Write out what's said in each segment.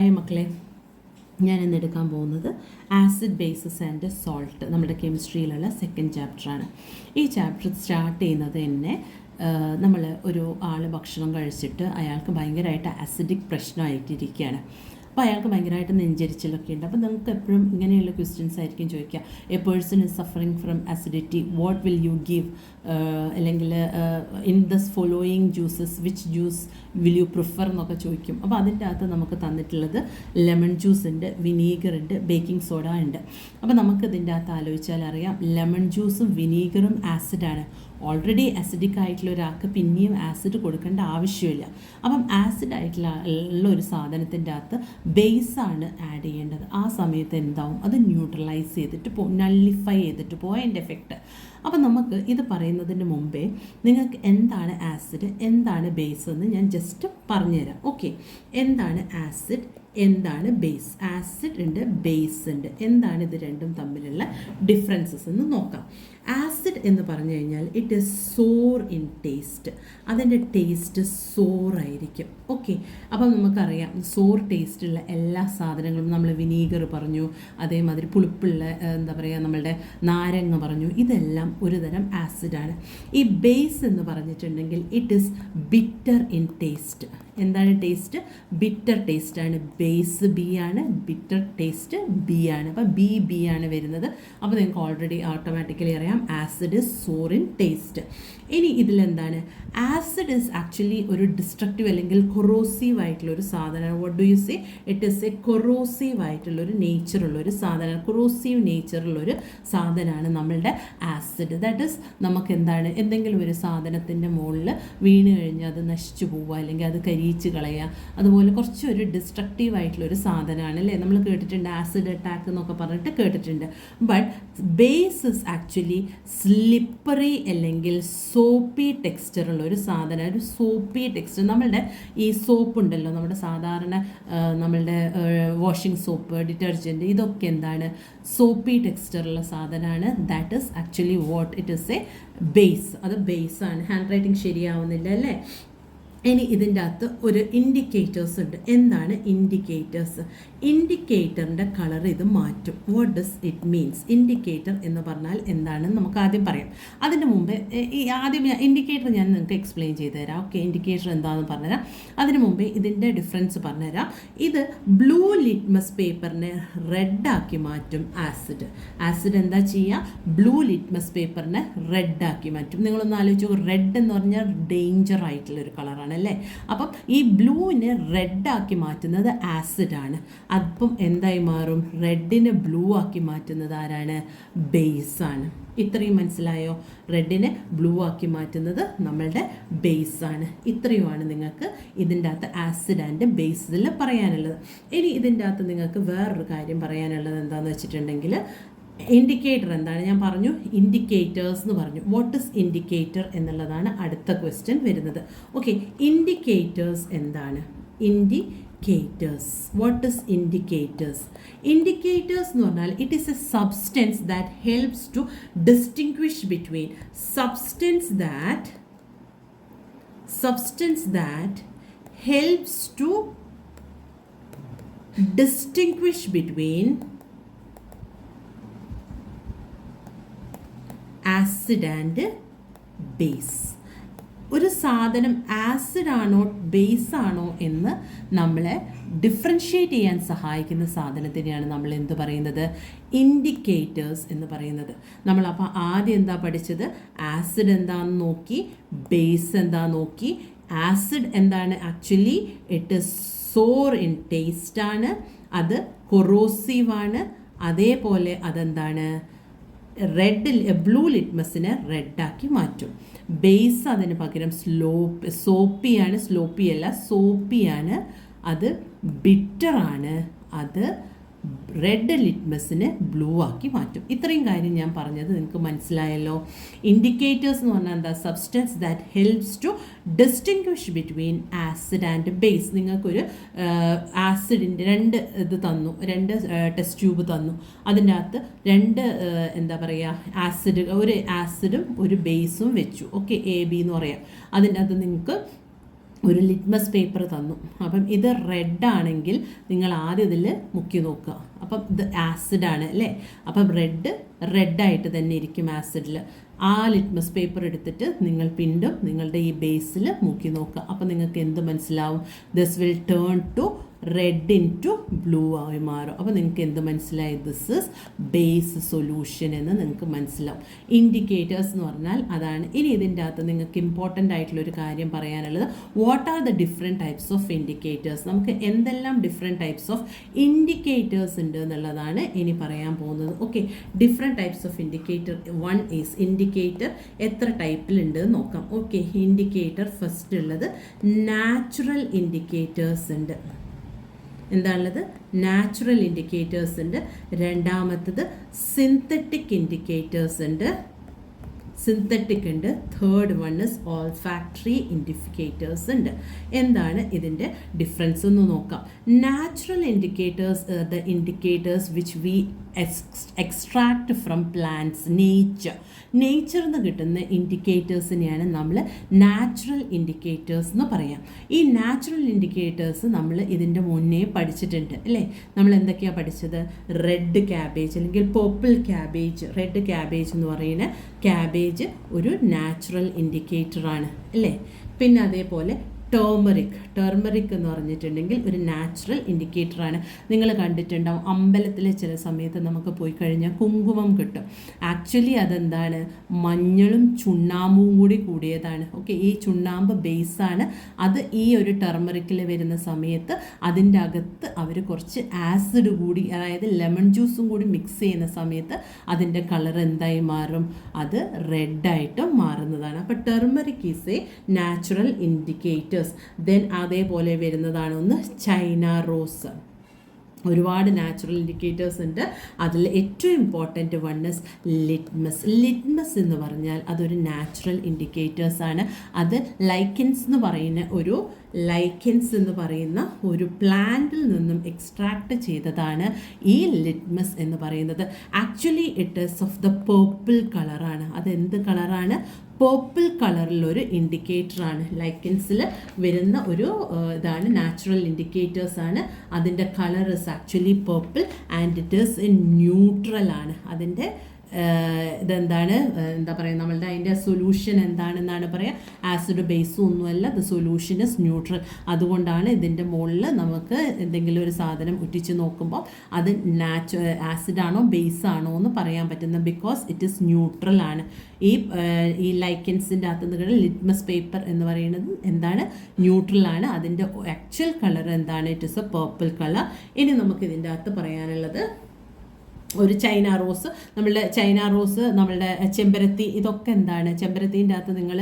Hi മക്കളെ, ഞാൻ ഇന്ന് എടുക്കാൻ പോകുന്നത് ആസിഡ് ബേസസ് ആൻഡ് സോൾട്ട് നമ്മുടെ കെമിസ്ട്രിയിലുള്ള സെക്കൻഡ് ചാപ്റ്ററാണ്. ഈ ചാപ്റ്റർ സ്റ്റാർട്ട് ചെയ്യുന്നത് തന്നെ നമ്മൾ ഒരു ആൾ ഭക്ഷണം കഴിച്ചിട്ട് അയാൾക്ക് ഭയങ്കരമായിട്ട് ആസിഡിക് പ്രശ്നമായിട്ടിരിക്കുകയാണ്. അപ്പോൾ അയാൾക്ക് ഭയങ്കരമായിട്ട് നെഞ്ചരിച്ചിലൊക്കെ ഉണ്ട്. അപ്പോൾ നമുക്ക് എപ്പോഴും ഇങ്ങനെയുള്ള ക്വസ്റ്റ്യൻസ് ആയിരിക്കും ചോദിക്കുക. A person is suffering from acidity, what will you give, അല്ലെങ്കിൽ in this following juices which juice will you prefer എന്നൊക്കെ ചോദിക്കും. അപ്പോൾ അതിൻ്റെ അകത്ത് നമുക്ക് തന്നിട്ടുള്ളത് ലെമൺ ജ്യൂസ് ഉണ്ട്, വിനീഗർ ഉണ്ട്, ബേക്കിംഗ് സോഡ ഉണ്ട്. അപ്പോൾ നമുക്ക് ഇതിൻ്റെ അകത്ത് ആലോചിച്ചാൽ അറിയാം, ലെമൺ ജ്യൂസും വിനീഗറും ആസിഡാണ്. ഓൾറെഡി ആസിഡിക് ആയിട്ടുള്ള ഒരാൾക്ക് പിന്നെയും ആസിഡ് കൊടുക്കേണ്ട ആവശ്യമില്ല. അപ്പം ആസിഡ് ആയിട്ടുള്ള ഒരു സാധനത്തിൻ്റെ അകത്ത് ബേസാണ് ആഡ് ചെയ്യേണ്ടത്. ആ സമയത്ത് എന്താവും, അത് ന്യൂട്രലൈസ് ചെയ്തിട്ട് നള്ളിഫൈ ചെയ്തിട്ട് അതിൻ്റെ എഫക്റ്റ്. അപ്പം നമുക്ക് ഇത് പറയുന്നതിന് മുമ്പേ നിങ്ങൾക്ക് എന്താണ് ആസിഡ്, എന്താണ് ബേസ് എന്ന് ഞാൻ ജസ്റ്റ് പറഞ്ഞുതരാം. ഓക്കെ, എന്താണ് ആസിഡ്, എന്താണ് ബേസ്? ആസിഡ് ഉണ്ട്, ബേസ് ഉണ്ട്. എന്താണ് ഇത് രണ്ടും തമ്മിലുള്ള ഡിഫറൻസസ് എന്ന് നോക്കാം. ആസിഡ് എന്ന് പറഞ്ഞു കഴിഞ്ഞാൽ it is sour in taste. അതിൻ്റെ ടേസ്റ്റ് സോറായിരിക്കും. ഓക്കെ, അപ്പം നമുക്കറിയാം സോർ ടേസ്റ്റുള്ള എല്ലാ സാധനങ്ങളും, നമ്മൾ വിനീഗർ പറഞ്ഞു, അതേമാതിരി പുളിപ്പുള്ള എന്താ പറയുക നമ്മളുടെ നാരങ്ങ പറഞ്ഞു, ഇതെല്ലാം ഒരു തരം ആസിഡാണ്. ഈ ബേസ് എന്ന് പറഞ്ഞിട്ടുണ്ടെങ്കിൽ it is bitter in taste. എന്താണ് ടേസ്റ്റ്? ബിറ്റർ ടേസ്റ്റാണ്. ബേസ് ബി ആണ്, ബിറ്റർ ടേസ്റ്റ് ബി ആണ്. അപ്പോൾ ബി ആണ് വരുന്നത്. അപ്പോൾ നിങ്ങൾക്ക് ഓൾറെഡി ഓട്ടോമാറ്റിക്കലി അറിയാം acid is sour in taste. ഇനി ഇതിലെന്താണ്? ആസിഡ് ഇസ് ആക്ച്വലി ഒരു ഡിസ്ട്രക്റ്റീവ് അല്ലെങ്കിൽ കൊറോസീവ് ആയിട്ടുള്ളൊരു സാധനമാണ്. What do you say? It is a corrosive ആയിട്ടുള്ളൊരു നേച്ചറുള്ളൊരു സാധനമാണ്. കൊറോസീവ് നേച്ചറുള്ളൊരു സാധനമാണ് നമ്മളുടെ ആസിഡ്. ദാറ്റ് ഈസ് നമുക്ക് എന്താണ്, എന്തെങ്കിലും ഒരു സാധനത്തിൻ്റെ മുകളിൽ വീണ് കഴിഞ്ഞാൽ അത് നശിച്ചു പോവുക, അല്ലെങ്കിൽ അത് കരിയിച്ച് കളയുക, അതുപോലെ കുറച്ചൊരു ഡിസ്ട്രക്റ്റീവ് ആയിട്ടുള്ളൊരു സാധനമാണ് അല്ലേ. നമ്മൾ കേട്ടിട്ടുണ്ട് ആസിഡ് അറ്റാക്ക് എന്നൊക്കെ പറഞ്ഞിട്ട് കേട്ടിട്ടുണ്ട്. But base is actually slippery അല്ലെങ്കിൽ സോപ്പി ടെക്സ്ചറുള്ള ഒരു സാധനം. ഒരു സോപ്പി ടെക്സ്ചർ. നമ്മളുടെ ഈ സോപ്പ് ഉണ്ടല്ലോ, നമ്മുടെ സാധാരണ നമ്മളുടെ വാഷിംഗ് സോപ്പ്, ഡിറ്റർജൻറ്റ്, ഇതൊക്കെ എന്താണ്, സോപ്പി ടെക്സ്ചറുള്ള സാധനമാണ്. That is actually what it is A base. അത് ബേസാണ്. ഹാൻഡ് റൈറ്റിംഗ് ശരിയാവുന്നില്ല അല്ലേ. ഇനി ഇതിൻ്റെ അകത്ത് ഒരു ഇൻഡിക്കേറ്റേഴ്സ് ഉണ്ട്. എന്താണ് ഇൻഡിക്കേറ്റേഴ്സ്? ഇൻഡിക്കേറ്ററിൻ്റെ കളർ ഇത് മാറ്റും. What does it means? Indicator എന്ന് പറഞ്ഞാൽ എന്താണെന്ന് നമുക്ക് ആദ്യം പറയാം. അതിന് മുമ്പ് ആദ്യം ഇൻഡിക്കേറ്റർ ഞാൻ നിങ്ങൾക്ക് എക്സ്പ്ലെയിൻ ചെയ്ത് തരാം. ഓക്കെ, ഇൻഡിക്കേറ്റർ എന്താണെന്ന് പറഞ്ഞുതരാം. അതിന് മുമ്പേ ഇതിൻ്റെ ഡിഫറൻസ് പറഞ്ഞുതരാം. ഇത് ബ്ലൂ ലിറ്റ്മസ് പേപ്പറിനെ റെഡാക്കി മാറ്റും ആസിഡ്. ആസിഡ് എന്താ ചെയ്യുക? ബ്ലൂ ലിറ്റ്മസ് പേപ്പറിനെ റെഡാക്കി മാറ്റും. നിങ്ങളൊന്ന് ആലോചിച്ചു, റെഡ് എന്ന് പറഞ്ഞാൽ ഡേഞ്ചർ ആയിട്ടുള്ളൊരു കളറാണ് അല്ലേ. അപ്പം ഈ ബ്ലൂവിനെ റെഡാക്കി മാറ്റുന്നത് ആസിഡാണ്. അപ്പം എന്തായി മാറും? റെഡിനെ ബ്ലൂ ആക്കി മാറ്റുന്നത് ആരാണ്? ബേസാണ്. ഇത്രയും മനസ്സിലായോ? റെഡിനെ ബ്ലൂ ആക്കി മാറ്റുന്നത് നമ്മളുടെ ബേസാണ്. ഇത്രയുമാണ് നിങ്ങൾക്ക് ഇതിൻ്റെ അകത്ത് ആസിഡ് ആൻഡ് ബേസിൽ പറയാനുള്ളത്. ഇനി ഇതിൻ്റെ അകത്ത് നിങ്ങൾക്ക് വേറൊരു കാര്യം പറയാനുള്ളത് എന്താണെന്ന് വെച്ചിട്ടുണ്ടെങ്കിൽ, ഇൻഡിക്കേറ്റർ എന്താണ്? ഞാൻ പറഞ്ഞു ഇൻഡിക്കേറ്റേഴ്സ് എന്ന് പറഞ്ഞു. വാട്ട് ഇസ് ഇൻഡിക്കേറ്റർ എന്നുള്ളതാണ് അടുത്ത ക്വസ്റ്റ്യൻ വരുന്നത്. ഓക്കെ, ഇൻഡിക്കേറ്റേഴ്സ് എന്താണ്? Indicators, what is indicators? Indicators എന്ന് പറഞ്ഞാൽ it is a substance that helps to distinguish between substance that helps to distinguish between acid and base. ഒരു സാധനം ആസിഡ് ആണോ ബേസ് ആണോ എന്ന് നമ്മളെ ഡിഫറൻഷ്യേറ്റ് ചെയ്യാൻ സഹായിക്കുന്ന സാധനത്തിനെയാണ് നമ്മൾ എന്ത് പറയുന്നത്? ഇൻഡിക്കേറ്റേഴ്സ് എന്ന് പറയുന്നത്. നമ്മളപ്പോൾ ആദ്യം എന്താ പഠിച്ചത്? ആസിഡ് എന്താണെന്ന് നോക്കി, ബേസ് എന്താണെന്ന് നോക്കി. ആസിഡ് എന്താണ്? Actually it is sour in taste ആണ്, അത് കൊറോസീവാണ്. അതേപോലെ അതെന്താണ്? ബ്ലൂ ലിറ്റ്മസിനെ റെഡാക്കി മാറ്റും. ബേസ് അതിന് പകരം സോപ്പിയാണ്. സ്ലോപ്പിയല്ല, സോപ്പിയാണ്. അത് ബിറ്ററാണ്. അത് റെഡ് ലിറ്റ്മസിനെ ബ്ലൂ ആക്കി മാറ്റും. ഇത്രയും കാര്യം ഞാൻ പറഞ്ഞത് നിങ്ങൾക്ക് മനസ്സിലായല്ലോ. ഇൻഡിക്കേറ്റേഴ്സ് എന്ന് പറഞ്ഞാൽ എന്താ? Substance that helps to distinguish between acid and base. നിങ്ങൾക്കൊരു ആസിഡിൻ്റെ രണ്ട് ഇത് തന്നു, രണ്ട് ടെസ്റ്റ് ട്യൂബ് തന്നു. അതിൻ്റെ അകത്ത് രണ്ട് എന്താ പറയുക, ഒരു ആസിഡും ഒരു ബേസും വെച്ചു. ഓക്കെ, എ ബി എന്ന് പറയാം. അതിൻ്റെ അകത്ത് നിങ്ങൾക്ക് ഒരു ലിറ്റ്മസ് പേപ്പർ തന്നു. അപ്പം ഇത് റെഡ് ആണെങ്കിൽ നിങ്ങൾ ആദ്യം ഇതിൽ മുക്കി നോക്കുക. അപ്പം ഇത് ആസിഡാണ് അല്ലേ. അപ്പം റെഡായിട്ട് തന്നെ ഇരിക്കും ആസിഡിൽ. ആ ലിറ്റ്മസ് പേപ്പർ എടുത്തിട്ട് നിങ്ങൾ വീണ്ടും നിങ്ങളുടെ ഈ ബേസിൽ മുക്കി നോക്കുക. അപ്പം നിങ്ങൾക്ക് എന്ത് മനസ്സിലാവും? This will turn to red into blue ആയി മാറും. അപ്പോൾ നിങ്ങൾക്ക് എന്ത് മനസ്സിലായി? ദിസ് ഇസ് ബേസ് സൊല്യൂഷൻ എന്ന് നിങ്ങൾക്ക് മനസ്സിലാവും. ഇൻഡിക്കേറ്റേഴ്സ് എന്ന് പറഞ്ഞാൽ അതാണ്. ഇനി ഇതിൻ്റെ അകത്ത് നിങ്ങൾക്ക് ഇമ്പോർട്ടൻ്റ് ആയിട്ടുള്ളൊരു കാര്യം പറയാനുള്ളത്, what are the different types of indicators. നമുക്ക് എന്തെല്ലാം ഡിഫറെൻറ്റ് ടൈപ്സ് ഓഫ് ഇൻഡിക്കേറ്റേഴ്സ് ഉണ്ട് എന്നുള്ളതാണ് ഇനി പറയാൻ പോകുന്നത്. Okay, different types of indicator. One is indicator. എത്ര ടൈപ്പിലുണ്ട് നോക്കാം. ഓക്കെ, ഇൻഡിക്കേറ്റർ ഫസ്റ്റ് ഉള്ളത് നാച്ചുറൽ ഇൻഡിക്കേറ്റേഴ്സ് ഉണ്ട്. എന്താണുള്ളത്? നാച്ചുറൽ ഇൻഡിക്കേറ്റേഴ്സ് ഉണ്ട്. രണ്ടാമത്തത് സിന്തറ്റിക് ഇൻഡിക്കേറ്റേഴ്സ് ഉണ്ട്. സിന്തറ്റിക് ഉണ്ട്. Third one is olfactory indicators ഉണ്ട്. എന്താണ് ഇതിൻ്റെ ഡിഫറൻസ് എന്ന് നോക്കാം. Natural indicators the indicators which we extract from plants, നേച്ചറിൽ നിന്ന് കിട്ടുന്ന ഇൻഡിക്കേറ്റേഴ്സിനെയാണ് നമ്മൾ നാച്ചുറൽ ഇൻഡിക്കേറ്റേഴ്സ് എന്ന് പറയാം. ഈ നാച്ചുറൽ ഇൻഡിക്കേറ്റേഴ്സ് നമ്മൾ ഇതിൻ്റെ മുന്നേ പഠിച്ചിട്ടുണ്ട് അല്ലേ. നമ്മൾ എന്തൊക്കെയാണ് പഠിച്ചത്? റെഡ് ക്യാബേജ് അല്ലെങ്കിൽ പർപ്പിൾ ക്യാബേജ്. റെഡ് ക്യാബേജ് എന്ന് പറയുന്ന ക്യാബേജ് ഒരു നാച്ചുറൽ ഇൻഡിക്കേറ്ററാണ് അല്ലേ. പിന്നെ അതേപോലെ ടേർമറിക് എന്ന് പറഞ്ഞിട്ടുണ്ടെങ്കിൽ ഒരു നാച്ചുറൽ ഇൻഡിക്കേറ്ററാണ്. നിങ്ങൾ കണ്ടിട്ടുണ്ടാവും അമ്പലത്തിൽ ചില സമയത്ത് നമുക്ക് പോയി കഴിഞ്ഞാൽ കുങ്കുമം കിട്ടും. ആക്ച്വലി അതെന്താണ്? മഞ്ഞളും ചുണ്ണാമ്പും കൂടി കൂടിയതാണ്. ഓക്കെ, ഈ ചുണ്ണാമ്പ് ബേസാണ്. അത് ഈ ഒരു ടർമറിക്കിൽ വരുന്ന സമയത്ത് അതിൻ്റെ അകത്ത് അവർ കുറച്ച് ആസിഡ് കൂടി, അതായത് ലെമൺ ജ്യൂസും കൂടി മിക്സ് ചെയ്യുന്ന സമയത്ത് അതിൻ്റെ കളർ എന്തായി മാറും? അത് റെഡായിട്ട് മാറുന്നതാണ്. അപ്പോൾ turmeric is A natural indicator. Then അതേപോലെ വരുന്നതാണ് ഒന്ന് ചൈന റോസ്. ഒരുപാട് നാച്ചുറൽ ഇൻഡിക്കേറ്റേഴ്സ് ഉണ്ട്. അതിൽ ഏറ്റവും ഇമ്പോർട്ടൻറ്റ് വൺ ഇസ് ലിറ്റ്മസ് എന്ന് പറഞ്ഞാൽ അതൊരു നാച്ചുറൽ ഇൻഡിക്കേറ്റേഴ്സാണ്. അത് ലൈക്കൻസ് എന്ന് പറയുന്ന ഒരു പ്ലാന്റിൽ നിന്നും എക്സ്ട്രാക്ട് ചെയ്തതാണ് ഈ ലിറ്റ്മസ് എന്ന് പറയുന്നത്. Actually it is of the purple കളറാണ്. അതെന്ത് കളറാണ്? പേർപ്പിൾ കളറിലൊരു ഇൻഡിക്കേറ്ററാണ്. ലൈക്കൻസിൽ വരുന്ന ഒരു ഇതാണ്, നാച്ചുറൽ ഇൻഡിക്കേറ്റേഴ്സാണ്. അതിൻ്റെ colour is actually purple and it is neutral ആണ്. അതിൻ്റെ ഇതെന്താണ്, എന്താ പറയുക, നമ്മളുടെ അതിൻ്റെ സൊല്യൂഷൻ എന്താണെന്നാണ് പറയുക? ആസിഡ് ബേസും ഒന്നുമല്ല, ദ സൊല്യൂഷൻ ഇസ് ന്യൂട്രൽ. അതുകൊണ്ടാണ് ഇതിൻ്റെ മുകളിൽ നമുക്ക് എന്തെങ്കിലും ഒരു സാധനം ഉറ്റിച്ച് നോക്കുമ്പോൾ അത് ആസിഡാണോ ബേസാണോ എന്ന് പറയാൻ പറ്റുന്നത്. ബിക്കോസ് ഇറ്റ് ഇസ് ന്യൂട്രൽ ആണ്. ഈ ലൈക്കൻസിൻ്റെ അകത്ത് നിന്ന് ലിറ്റ്മസ് പേപ്പർ എന്ന് പറയുന്നത് എന്താണ്? ന്യൂട്രൽ ആണ്. അതിൻ്റെ ആക്ച്വൽ കളർ എന്താണ്? It is A purple colour. ഇനി നമുക്ക് ഇതിൻ്റെ അകത്ത് പറയാനുള്ളത് ഒരു ചൈന റോസ്, നമ്മളുടെ ചെമ്പരത്തി, ഇതൊക്കെ എന്താണ്? ചെമ്പരത്തീൻ്റെ അകത്ത് നിങ്ങൾ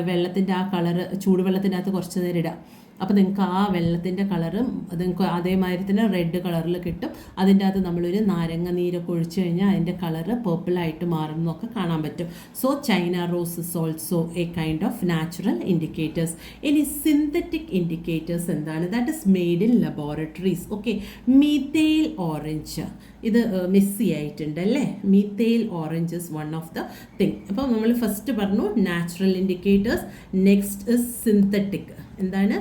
വെള്ളത്തിൻ്റെ ആ കളറ് ചൂടുവെള്ളത്തിൻ്റെ അകത്ത് കുറച്ച് നേരം ഇടാം. അപ്പോൾ നിങ്ങൾക്ക് ആ വെള്ളത്തിൻ്റെ കളറും നിങ്ങൾക്ക് അതേമാതിരി തന്നെ റെഡ് കളറിൽ കിട്ടും. അതിൻ്റെ അകത്ത് നമ്മളൊരു നാരങ്ങ നീരൊക്കെ ഒഴിച്ചു കഴിഞ്ഞാൽ അതിൻ്റെ കളറ് പേർപ്പിളായിട്ട് മാറുന്നതൊക്കെ കാണാൻ പറ്റും. So China rose is also A kind of natural indicators. ഇനി സിന്തറ്റിക് ഇൻഡിക്കേറ്റേഴ്സ് എന്താണ്? That is made in laboratories. Okay, methyl orange, ഇത് മെസ്സി ആയിട്ടുണ്ട് അല്ലേ. Methyl orange is one of the thing. അപ്പോൾ നമ്മൾ ഫസ്റ്റ് പറഞ്ഞു natural indicators. Next is synthetic. എന്താണ്?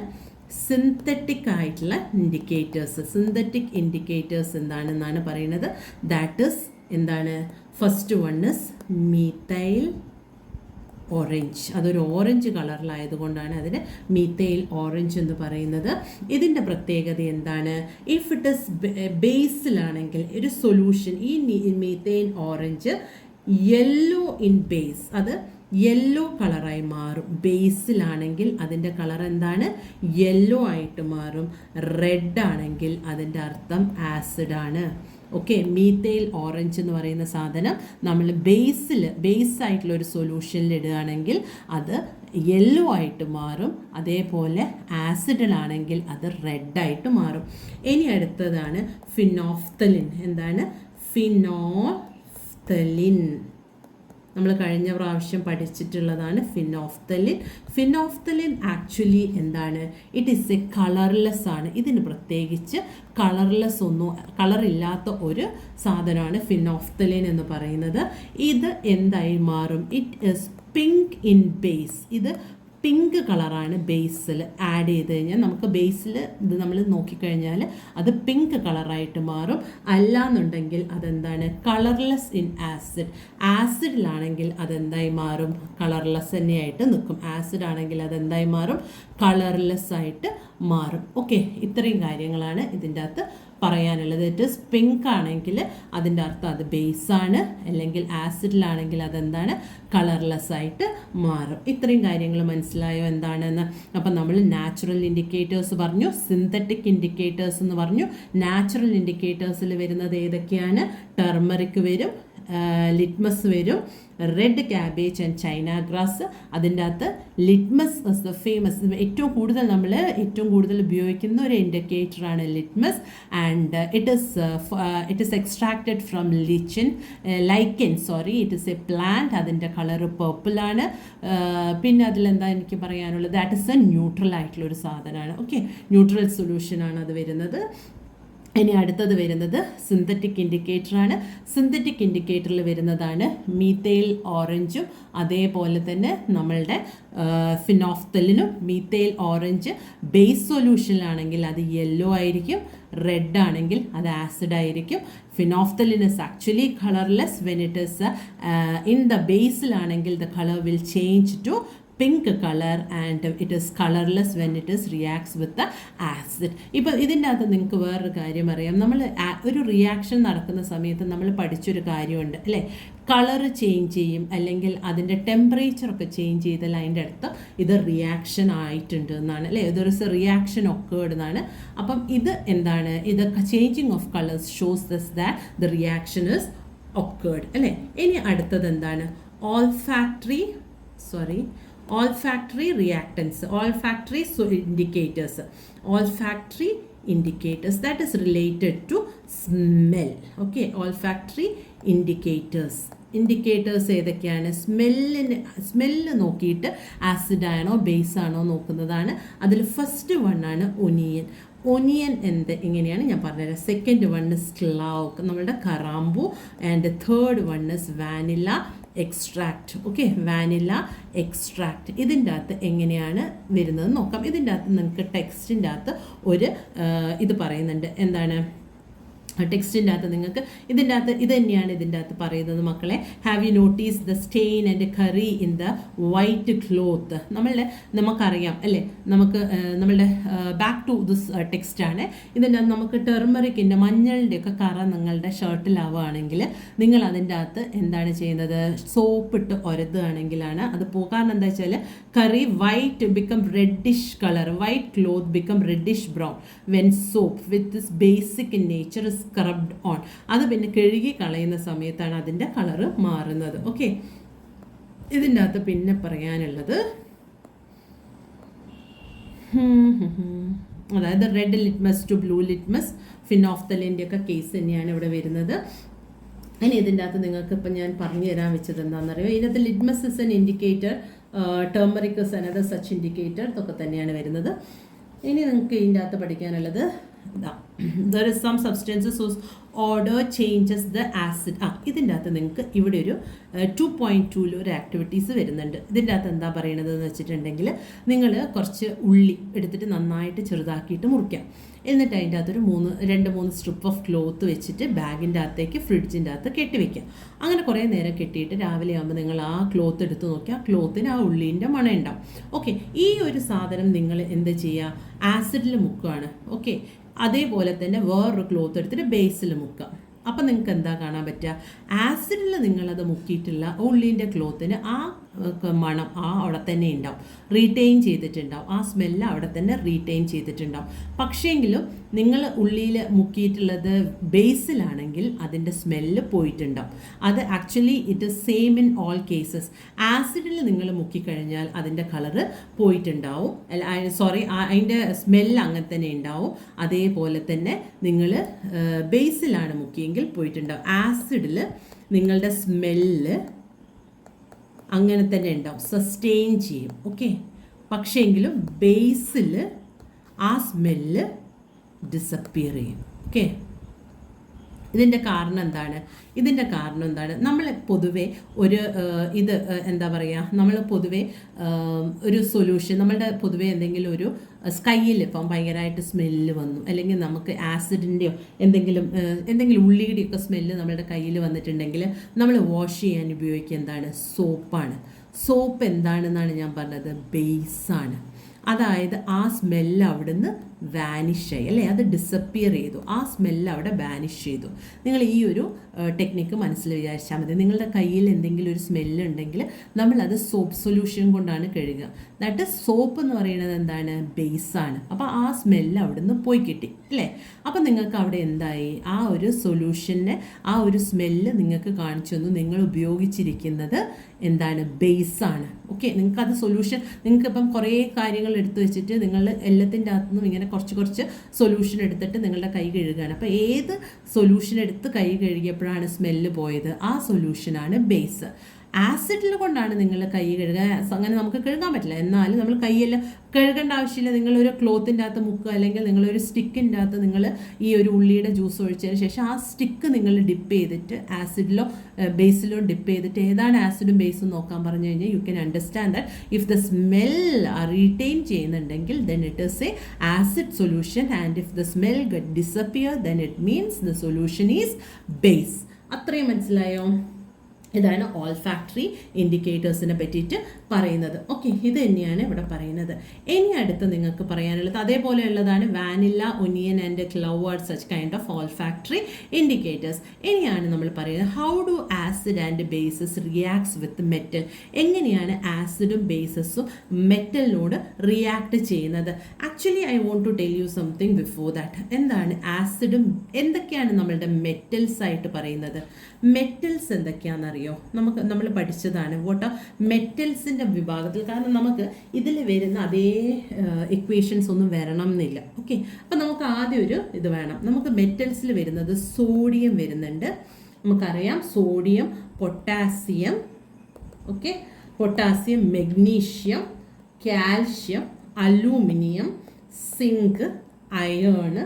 Synthetic ആയിട്ടുള്ള ഇൻഡിക്കേറ്റേഴ്സ്. സിന്തറ്റിക് ഇൻഡിക്കേറ്റേഴ്സ് എന്താണെന്നാണ് പറയുന്നത്? ദാറ്റ് ഇസ് എന്താണ്? First one is methyl orange. അതൊരു ഓറഞ്ച് കളറിലായതുകൊണ്ടാണ് അതിന് മീഥൈൽ ഓറഞ്ച് എന്ന് പറയുന്നത്. ഇതിൻ്റെ പ്രത്യേകത എന്താണ്? ഇഫ് ഇറ്റ് ഇസ് ബേസിലാണെങ്കിൽ ഒരു സൊല്യൂഷൻ, ഈ methyl orange yellow in base, അത് യെല്ലോ കളറായി മാറും. ബേസിലാണെങ്കിൽ അതിൻ്റെ കളർ എന്താണ്? യെല്ലോ ആയിട്ട് മാറും. റെഡ് ആണെങ്കിൽ അതിൻ്റെ അർത്ഥം ആസിഡാണ്. ഓക്കെ, മീഥൈൽ ഓറഞ്ച് എന്ന് പറയുന്ന സാധനം നമ്മൾ ബേസായിട്ടുള്ള ഒരു സൊല്യൂഷനിൽ ഇടുകയാണെങ്കിൽ അത് യെല്ലോ ആയിട്ട് മാറും. അതേപോലെ ആസിഡിലാണെങ്കിൽ അത് റെഡായിട്ട് മാറും. ഇനി അടുത്തതാണ് ഫിനോഫ്തലിൻ. എന്താണ്? ഫിനോഫ്തലിൻ നമ്മൾ കഴിഞ്ഞ പ്രാവശ്യം പഠിച്ചിട്ടുള്ളതാണ് ഫിനോഫ്തലിൻ. ഫിനോഫ്തലിൻ ആക്ച്വലി എന്താണ്? ഇറ്റ് ഈസ് എ കളർലെസ് ആണ്. ഇതിന് പ്രത്യേകിച്ച് കളറില്ലാത്ത ഒരു സാധനമാണ് ഫിനോഫ്തലിൻ എന്ന് പറയുന്നത്. ഇത് എന്തായി മാറും? It is pink in base. ഇത് പിങ്ക് കളറാണ് ബേസിൽ ആഡ് ചെയ്ത് കഴിഞ്ഞാൽ നമുക്ക് ബേസിൽ ഇത് നമ്മൾ നോക്കിക്കഴിഞ്ഞാൽ അത് പിങ്ക് കളറായിട്ട് മാറും. അല്ലാന്നുണ്ടെങ്കിൽ അതെന്താണ്, കളർലെസ് ഇൻ ആസിഡ്. ആസിഡിലാണെങ്കിൽ അതെന്തായി മാറും, കളർലെസ് തന്നെയായിട്ട് നിൽക്കും. ആസിഡ് ആണെങ്കിൽ അതെന്തായി മാറും, കളർലെസ് ആയിട്ട് മാറും. ഓക്കെ, ഇത്രയും കാര്യങ്ങളാണ് ഇതിൻ്റെ അകത്ത് പറയാനുള്ളത്. ഇറ്റ് ഇസ് പിങ്ക് ആണെങ്കിൽ അതിൻ്റെ അർത്ഥം അത് ബേസാണ്, അല്ലെങ്കിൽ ആസിഡിലാണെങ്കിൽ അതെന്താണ്, കളർലെസ് ആയിട്ട് മാറും. ഇത്രയും കാര്യങ്ങൾ മനസ്സിലായോ എന്താണെന്ന്? അപ്പം നമ്മൾ നാച്ചുറൽ ഇൻഡിക്കേറ്റേഴ്സ് പറഞ്ഞു, സിന്തറ്റിക് ഇൻഡിക്കേറ്റേഴ്സ് എന്ന് പറഞ്ഞു. നാച്ചുറൽ ഇൻഡിക്കേറ്റേഴ്സിൽ വരുന്നത് ഏതൊക്കെയാണ്? ടർമറിക് വരും, ലിറ്റ്മസ് വരും, red cabbage and China grass. അതിൻ്റെ അകത്ത് ലിറ്റ്മസ് ഇസ് ദ ഫേമസ്, ഏറ്റവും കൂടുതൽ ഉപയോഗിക്കുന്ന ഒരു ഇൻഡിക്കേറ്ററാണ് litmus. And it is extracted from lichen, it is a plant. അതിൻ്റെ കളറ് പേർപ്പിളാണ്. പിന്നെ അതിലെന്താ എനിക്ക് പറയാനുള്ളത്, ദാറ്റ് ഇസ് എ ന്യൂട്രൽ ആയിട്ടുള്ള ഒരു സാധനമാണ്. ഓക്കെ, ന്യൂട്രൽ സൊല്യൂഷനാണ് അത് വരുന്നത്. ഇനി അടുത്തത് വരുന്നത് സിന്തറ്റിക് ഇൻഡിക്കേറ്ററാണ്. സിന്തറ്റിക് ഇൻഡിക്കേറ്ററിൽ വരുന്നതാണ് മീത്തൈൽ ഓറഞ്ചും അതേപോലെ തന്നെ നമ്മളുടെ ഫിനോഫ്തലിനും. മീത്തൈൽ ഓറഞ്ച് ബേസ് സൊല്യൂഷനിലാണെങ്കിൽ അത് യെല്ലോ ആയിരിക്കും, റെഡ് ആണെങ്കിൽ അത് ആസിഡ് ആയിരിക്കും. Phenolphthalein is actually colourless when it is in the ബേസിലാണെങ്കിൽ the colour will change to pink colour and it is colourless when it is reacts with the acid. ഇപ്പോൾ ഇതിൻ്റെ അകത്ത് നിങ്ങൾക്ക് വേറൊരു കാര്യം അറിയാം. നമ്മൾ ഒരു റിയാക്ഷൻ നടക്കുന്ന സമയത്ത് നമ്മൾ പഠിച്ചൊരു കാര്യമുണ്ട് അല്ലേ, കളറ് ചേഞ്ച് ചെയ്യും അല്ലെങ്കിൽ അതിൻ്റെ ടെമ്പറേച്ചറൊക്കെ ചേഞ്ച് ചെയ്താൽ അതിൻ്റെ അർത്ഥം ഇത് റിയാക്ഷൻ ആയിട്ടുണ്ട് എന്നാണ് അല്ലേ, ഇതൊരു റിയാക്ഷൻ ഒക്കേർഡ് എന്നാണ്. അപ്പം ഇത് എന്താണ്, ഇതൊക്കെ changing of colours shows thus that the reaction is occurred അല്ലേ. ഇനി അടുത്തത് എന്താണ്, olfactory reactants, olfactory indicators that is related to smell. Okay, olfactory indicators ഏതൊക്കെയാണ്? സ്മെല്ല് നോക്കിയിട്ട് ആസിഡ് ആണോ ബേസ് ആണോ നോക്കുന്നതാണ്. അതിൽ ഫസ്റ്റ് വൺ ആണ് ഒനിയൻ എങ്ങനെയാണ് ഞാൻ പറഞ്ഞുതരാം. സെക്കൻഡ് വൺ ഇസ് ക്ലൗ, നമ്മളുടെ കറാമ്പു. And third one is vanilla extract. Okay, vanilla extract. ഇതിൻ്റെ അകത്ത് എങ്ങനെയാണ് വരുന്നത് നോക്കാം. ഇതിൻ്റെ അകത്ത് നിങ്ങൾക്ക് ടെക്സ്റ്റിൻ്റെ അകത്ത് ഒരു ഇത് പറയുന്നുണ്ട്, എന്താണ് ടെക്സ്റ്റിൻ്റെ അകത്ത് നിങ്ങൾക്ക് ഇതിൻ്റെ അകത്ത് ഇത് തന്നെയാണ് ഇതിൻ്റെ അകത്ത് പറയുന്നത് മക്കളെ. Have you notice the stain and curry in the white cloth. നമുക്കറിയാം അല്ലേ, നമ്മളുടെ ബാക്ക് ടു ദിസ് ടെക്സ്റ്റാണ്. ഇതിൻ്റെ അകത്ത് നമുക്ക് ടെർമറിക്കിൻ്റെ മഞ്ഞളിൻ്റെ ഒക്കെ കറ നിങ്ങളുടെ ഷർട്ടിലാവുകയാണെങ്കിൽ നിങ്ങൾ അതിൻ്റെ അകത്ത് എന്താണ് ചെയ്യുന്നത്, സോപ്പിട്ട് ഒരതുകയാണെങ്കിലാണ് അത് കാരണം എന്താ വെച്ചാൽ curry white become reddish colour, white cloth become reddish brown when soap with this basic in nature is scrubbed on. അത് പിന്നെ കഴുകി കളയുന്ന സമയത്താണ് അതിൻ്റെ കളറ് മാറുന്നത്. ഓക്കെ, ഇതിൻ്റെ അകത്ത് പിന്നെ പറയാനുള്ളത് അതായത് red litmus to blue litmus, ഫിനോഫ്തലിൻ്റെ ഒക്കെ കേസ് തന്നെയാണ് ഇവിടെ വരുന്നത്. ഇനി ഇതിൻ്റെ അകത്ത് നിങ്ങൾക്ക് ഇപ്പം ഞാൻ പറഞ്ഞു തരാൻ വെച്ചത് എന്താണെന്നറിയോ, ഇതിനകത്ത് litmus is an indicator, turmeric is another such indicator, ഇതൊക്കെ തന്നെയാണ് വരുന്നത്. ഇനി നിങ്ങൾക്ക് ഇതിൻ്റെ അകത്ത് പഠിക്കാനുള്ളത് there is some substances whose order changes the acid. ഇതിൻ്റെ അകത്ത് നിങ്ങൾക്ക് ഇവിടെ ഒരു 2.2 ഒരു ആക്ടിവിറ്റീസ് വരുന്നുണ്ട്. ഇതിൻ്റെ അകത്ത് എന്താ പറയണത് എന്ന് വെച്ചിട്ടുണ്ടെങ്കിൽ, നിങ്ങൾ കുറച്ച് ഉള്ളി എടുത്തിട്ട് നന്നായിട്ട് ചെറുതാക്കിയിട്ട് മുറിക്കാം. എന്നിട്ട് അതിൻ്റെ അകത്തൊരു 2-3 സ്ട്രിപ്പ് ഓഫ് ക്ലോത്ത് വെച്ചിട്ട് ബാഗിൻ്റെ അകത്തേക്ക് ഫ്രിഡ്ജിൻ്റെ അകത്ത് കെട്ടിവെക്കുക. അങ്ങനെ കുറേ നേരം കെട്ടിയിട്ട് രാവിലെ ആകുമ്പോൾ നിങ്ങൾ ആ ക്ലോത്ത് എടുത്ത് നോക്കിയാൽ ക്ലോത്തിന് ആ ഉള്ളീൻ്റെ മണം ഉണ്ടാവും. ഓക്കെ, ഈ ഒരു സാധനം നിങ്ങൾ എന്ത് ചെയ്യുക, ആസിഡിൽ മുക്കുകയാണ്. ഓക്കെ, അതേപോലെ തന്നെ വേറൊരു ക്ലോത്ത് എടുത്തിട്ട് ബേസിൽ മുക്കുക. അപ്പം നിങ്ങൾക്ക് എന്താ കാണാൻ പറ്റുക, ആസിഡിൽ നിങ്ങളത് മുക്കിയിട്ടുള്ള ഉള്ളീൻ്റെ ക്ലോത്തിന് ആ മണം അവിടെ തന്നെ ഉണ്ടാവും, റീറ്റെയിൻ ചെയ്തിട്ടുണ്ടാവും. ആ സ്മെല്ല് അവിടെ തന്നെ റീറ്റെയിൻ ചെയ്തിട്ടുണ്ടാവും. പക്ഷേങ്കിലും നിങ്ങൾ ഉള്ളിയിൽ മുക്കിയിട്ടുള്ളത് ബേസിലാണെങ്കിൽ അതിൻ്റെ സ്മെല്ല് പോയിട്ടുണ്ടാവും. അത് actually it is same in all cases. ആസിഡിൽ നിങ്ങൾ മുക്കിക്കഴിഞ്ഞാൽ അതിൻ്റെ കളറ് പോയിട്ടുണ്ടാവും, അതിൻ്റെ സ്മെല്ല് അങ്ങനെ തന്നെ ഉണ്ടാവും. അതേപോലെ തന്നെ നിങ്ങൾ ബേസിലാണ് മുക്കിയെങ്കിൽ പോയിട്ടുണ്ടാവും. ആസിഡിൽ നിങ്ങളുടെ സ്മെല്ല് അങ്ങനെ തന്നെ ഉണ്ടാവും, സസ്റ്റെയിൻ ചെയ്യും. ഓക്കെ, പക്ഷേങ്കിലും ബേസിൽ ആ സ്മെല്ല് ഡിസപ്പിയർ ചെയ്യും. ഓക്കെ, ഇതിൻ്റെ കാരണം എന്താണ്? നമ്മൾ പൊതുവെ ഒരു ഇത് എന്താ പറയുക, നമ്മൾ പൊതുവെ ഒരു സൊല്യൂഷൻ, നമ്മളുടെ പൊതുവെ എന്തെങ്കിലും ഒരു സ്കൈയിൽ ഇപ്പം ഭയങ്കരമായിട്ട് സ്മെല്ല് വന്നു, അല്ലെങ്കിൽ നമുക്ക് ആസിഡിൻ്റെയോ എന്തെങ്കിലും ഉള്ളിയുടെയൊക്കെ സ്മെല്ല് നമ്മുടെ കയ്യിൽ വന്നിട്ടുണ്ടെങ്കിൽ നമ്മൾ വാഷ് ചെയ്യാൻ ഉപയോഗിക്കുക എന്താണ്? സോപ്പാണ്. സോപ്പ് എന്താണെന്നാണ് ഞാൻ പറഞ്ഞത്? ബേസാണ്. അതായത് ആ സ്മെല്ല് അവിടുന്ന് വാനിഷ് ആയി, അല്ലേ? അത് ഡിസപ്പിയർ ചെയ്തു, ആ സ്മെല്ല് അവിടെ വാനിഷ് ചെയ്തു. നിങ്ങൾ ഈ ഒരു ടെക്നിക്ക് മനസ്സിൽ വിചാരിച്ചാൽ മതി. നിങ്ങളുടെ കയ്യിൽ എന്തെങ്കിലും ഒരു സ്മെല്ല് ഉണ്ടെങ്കിൽ നമ്മളത് സോപ്പ് സൊല്യൂഷൻ കൊണ്ടാണ് കഴുകുക. ദാറ്റ് സോപ്പ് എന്ന് പറയുന്നത് എന്താണ്? ബേസാണ്. അപ്പോൾ ആ സ്മെല്ല് അവിടുന്ന് പോയി കിട്ടി, അല്ലേ? അപ്പം നിങ്ങൾക്ക് അവിടെ എന്തായി? ആ ഒരു സൊല്യൂഷനെ, ആ ഒരു സ്മെല്ല് നിങ്ങൾക്ക് കാണിച്ചു തന്നു. നിങ്ങൾ ഉപയോഗിച്ചിരിക്കുന്നത് എന്താണ്? ബേസാണ്. ഓക്കെ, നിങ്ങൾക്കത് സൊല്യൂഷൻ, നിങ്ങൾക്കിപ്പം കുറേ കാര്യങ്ങൾ എടുത്തു വെച്ചിട്ട് നിങ്ങൾ എല്ലാത്തിൻ്റെ അകത്തുനിന്നും ഇങ്ങനെ കുറച്ച് സൊല്യൂഷൻ എടുത്തിട്ട് നിങ്ങളുടെ കൈ കഴുകുകയാണ്. അപ്പോൾ ഏത് സൊല്യൂഷൻ എടുത്ത് കൈ കഴുകിയപ്പോഴാണ് സ്മെല്ല് പോയത്? ആ സൊല്യൂഷനാണ് ബേസ്. ആസിഡിൽ കൊണ്ടാണ് നിങ്ങൾ കൈ കഴുകുക, അങ്ങനെ നമുക്ക് കഴുകാൻ പറ്റില്ല. എന്നാലും നമ്മൾ കൈയെല്ലാം കഴുകേണ്ട ആവശ്യമില്ല. നിങ്ങളൊരു ക്ലോത്തിൻ്റെ അകത്ത് മുക്കുക, അല്ലെങ്കിൽ നിങ്ങളൊരു സ്റ്റിക്കിൻ്റെ അകത്ത് നിങ്ങൾ ഈ ഒരു ഉള്ളിയുടെ ജ്യൂസ് ഒഴിച്ചതിന് ശേഷം ആ സ്റ്റിക്ക് നിങ്ങൾ ഡിപ്പ് ചെയ്തിട്ട് ആസിഡിലോ ബേസിലോ ഡിപ്പ് ചെയ്തിട്ട് ഏതാണ് ആസിഡും ബേസും നോക്കാൻ പറഞ്ഞു കഴിഞ്ഞാൽ you can understand that if the smell retain ചെയ്യുന്നുണ്ടെങ്കിൽ then it is a acid solution, and if the smell get disappear then it means the solution is base. അത്രയും മനസ്സിലായോ? ഇതാണ് ഓൾഫാക്ടറി ഇൻഡിക്കേറ്റേഴ്സിനെ പറ്റിയിട്ട് പറയുന്നത്. ഓക്കെ, ഇത് തന്നെയാണ് ഇവിടെ പറയുന്നത്. ഇനി അടുത്ത് നിങ്ങൾക്ക് പറയാനുള്ളത് അതേപോലെയുള്ളതാണ് vanilla, onion and clove are such kind of olfactory indicators. ഇനിയാണ് നമ്മൾ പറയുന്നത് how do acid and bases reacts with metal. എങ്ങനെയാണ് ആസിഡും ബേസസും മെറ്റലിനോട് റിയാക്ട് ചെയ്യുന്നത്? Actually I want to tell you something before that. എന്താണ് ആസിഡും എന്തൊക്കെയാണ് നമ്മളുടെ മെറ്റൽസ് ആയിട്ട് പറയുന്നത്? മെറ്റൽസ് എന്തൊക്കെയാണെന്നറിയോ? നമ്മൾ പഠിച്ചതാണ് വാട്ട് മെറ്റൽസിൻ്റെ വിഭാഗത്തിൽ. കാരണം നമുക്ക് ഇതിൽ വരുന്ന അതേ ഇക്വേഷൻസ് ഒന്നും വരണം എന്നില്ല. ഓക്കെ, അപ്പം നമുക്ക് ആദ്യം ഒരു ഇത് വേണം. നമുക്ക് മെറ്റൽസിൽ വരുന്നത് സോഡിയം വരുന്നുണ്ട്. നമുക്കറിയാം sodium, potassium, okay, potassium, magnesium, calcium, aluminium, zinc, iron,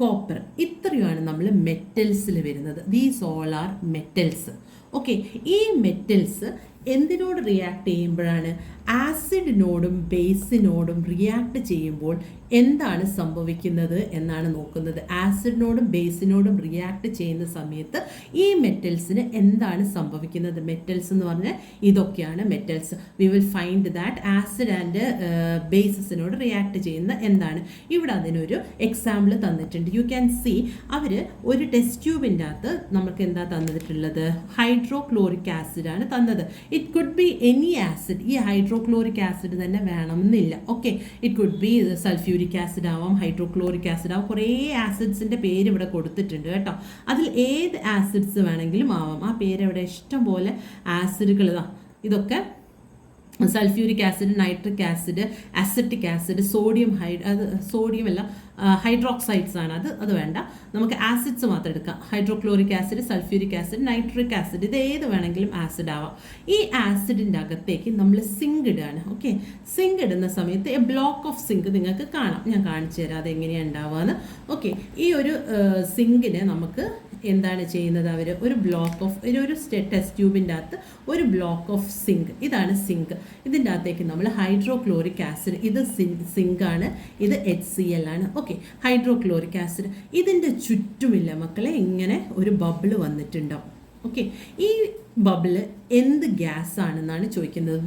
copper. ഇത്രയുമാണ് നമ്മൾ മെറ്റൽസിൽ വരുന്നത്. These all are metals. Okay, ഈ മെറ്റൽസ് എന്തിനോട് റിയാക്ട് ചെയ്യുമ്പോഴാണ്? ആസിഡിനോടും ബേസിനോടും റിയാക്ട് ചെയ്യുമ്പോൾ എന്താണ് സംഭവിക്കുന്നത് എന്നാണ് നോക്കുന്നത്. ആസിഡിനോടും ബേസിനോടും റിയാക്ട് ചെയ്യുന്ന സമയത്ത് ഈ മെറ്റൽസിന് എന്താണ് സംഭവിക്കുന്നത്? മെറ്റൽസ് എന്ന് പറഞ്ഞാൽ ഇതൊക്കെയാണ് metals. We will find that acid and ബേസസിനോട് റിയാക്ട് ചെയ്യുന്ന എന്താണ്. ഇവിടെ അതിനൊരു എക്സാമ്പിൾ തന്നിട്ടുണ്ട്. യു ക്യാൻ സി അവർ ഒരു ടെസ്റ്റ് ട്യൂബിൻ്റെ അകത്ത് നമുക്ക് എന്താ തന്നിട്ടുള്ളത്? ഹൈഡ്രോക്ലോറിക് ആസിഡ് ആണ് തന്നത്. It could be any acid. ഈ ഹൈഡ്രോക്ലോറിക് ആസിഡ് തന്നെ വേണമെന്നില്ല. Okay, it could be sulphuric acid ആവാം, ഹൈഡ്രോക്ലോറിക് ആസിഡ് ആവാം. കുറേ ആസിഡ്സിൻ്റെ പേര് ഇവിടെ കൊടുത്തിട്ടുണ്ട് കേട്ടോ. അതിൽ ഏത് ആസിഡ്സ് വേണമെങ്കിലും ആവാം. ആ പേര് ഇവിടെ ഇഷ്ടം പോലെ ആസിഡുകൾ ഇതൊക്കെ sulphuric acid, nitric acid, acetic acid, sodium അല്ല ഹൈഡ്രോക്സൈഡ്സ് ആണ്. അത് വേണ്ട, നമുക്ക് ആസിഡ്സ് മാത്രം എടുക്കാം. Hydrochloric acid, sulphuric acid, nitric acid, ഇത് ഏത് വേണമെങ്കിലും ആസിഡ് ആവാം. ഈ ആസിഡിൻ്റെ അകത്തേക്ക് നമ്മൾ സിങ്ക് ഇടുകയാണ്. ഓക്കെ, സിങ്ക് ഇടുന്ന സമയത്ത് എ ബ്ലോക്ക് ഓഫ് സിങ്ക് നിങ്ങൾക്ക് കാണാം. ഞാൻ കാണിച്ചു തരാം അതെങ്ങനെയാണ് ഉണ്ടാവുകയെന്ന്. ഓക്കെ, ഈ ഒരു സിങ്കിനെ നമുക്ക് എന്താണ് ചെയ്യുന്നത്? അവർ ഒരു ബ്ലോക്ക് ഓഫ് ഒരു ടെസ്റ്റ് ട്യൂബിൻ്റെ അകത്ത് ഒരു ബ്ലോക്ക് ഓഫ് സിങ്ക്, ഇതാണ് സിങ്ക്. ഇതിൻ്റെ അകത്തേക്ക് നമ്മൾ ഹൈഡ്രോക്ലോറിക് ആസിഡ്, ഇത് സിങ്കാണ്, ഇത് HCl ആണ്. Okay, hydrochloric acid. ഇതിൻ്റെ ചുറ്റുമില്ല മക്കളെ ഇങ്ങനെ ഒരു ബബിൾ വന്നിട്ടുണ്ടാവും. ഓക്കെ, ഈ ബബിള് എന്ത് ഗ്യാസ് ആണെന്നാണ് ചോദിക്കുന്നത്.